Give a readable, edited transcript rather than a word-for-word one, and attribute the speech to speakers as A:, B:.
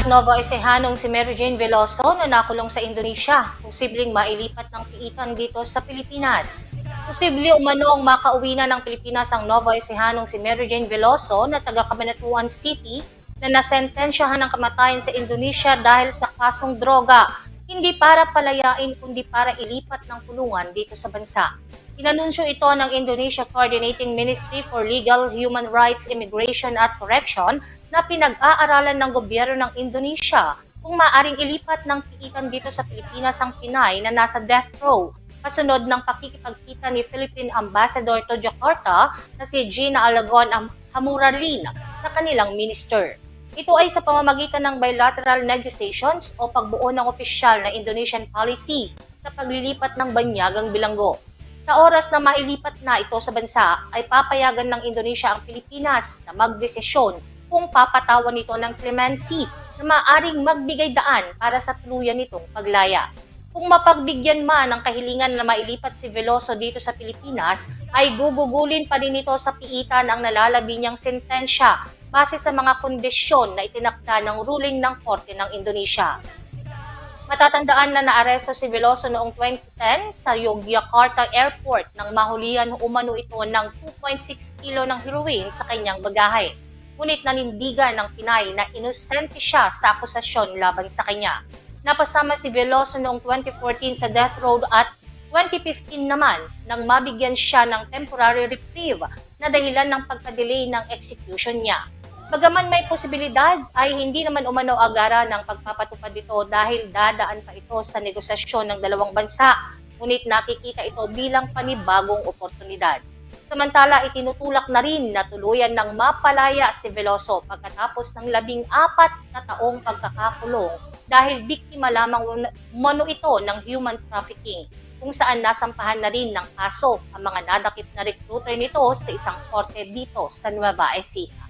A: Nova Ecehanong si Mary Jane Veloso na nakulong sa Indonesia, posibleng mailipat ng piitan dito sa Pilipinas. Posible umanong makauwi na ng Pilipinas ang Nova Ecehanong si Mary Jane Veloso na taga Cabanatuan City na nasentensyahan ng kamatayan sa Indonesia dahil sa kasong droga, hindi para palayain kundi para ilipat ng kulungan dito sa bansa. Inanunsyo ito ng Indonesia Coordinating Ministry for Legal, Human Rights, Immigration at Correction na pinag-aaralan ng gobyerno ng Indonesia kung maaaring ilipat ng piitan dito sa Pilipinas ang Pinay na nasa death row kasunod ng pakikipagkita ni Philippine Ambassador to Jakarta na si Gina Alagon Hamuralin na kanilang minister. Ito ay sa pamamagitan ng bilateral negotiations o pagbuo ng opisyal na Indonesian policy sa paglilipat ng banyagang bilanggo. Sa oras na mailipat na ito sa bansa, ay papayagan ng Indonesia ang Pilipinas na magdesisyon kung papatawan nito ng clemency na maaaring magbigay daan para sa tuluyan nitong paglaya. Kung mapagbigyan man ng kahilingan na mailipat si Veloso dito sa Pilipinas, ay gugugulin pa din ito sa piitan ang nalalabi niyang sentensya base sa mga kondisyon na itinakda ng ruling ng Korte ng Indonesia. Matatandaan na naaresto si Veloso noong 2010 sa Yogyakarta Airport nang mahulihan umano ito ng 2.6 kilo ng heroin sa kanyang bagahe. Ngunit nanindigan ng Pinay na inosente siya sa akusasyon laban sa kanya. Napasama si Veloso noong 2014 sa death row at 2015 naman nang mabigyan siya ng temporary reprieve na dahilan ng pagka-delay ng execution niya. Bagaman may posibilidad ay hindi naman umano agara ng pagpapatupad dito dahil dadaan pa ito sa negosasyon ng dalawang bansa, ngunit nakikita ito bilang panibagong oportunidad. Samantala, itinutulak na rin na tuluyan ng mapalaya si Veloso pagkatapos ng 14 na taong pagkakakulong dahil biktima lamang umano ito ng human trafficking, kung saan nasampahan na rin ng kaso ang mga nadakip na recruiter nito sa isang korte dito sa Nueva Ecija.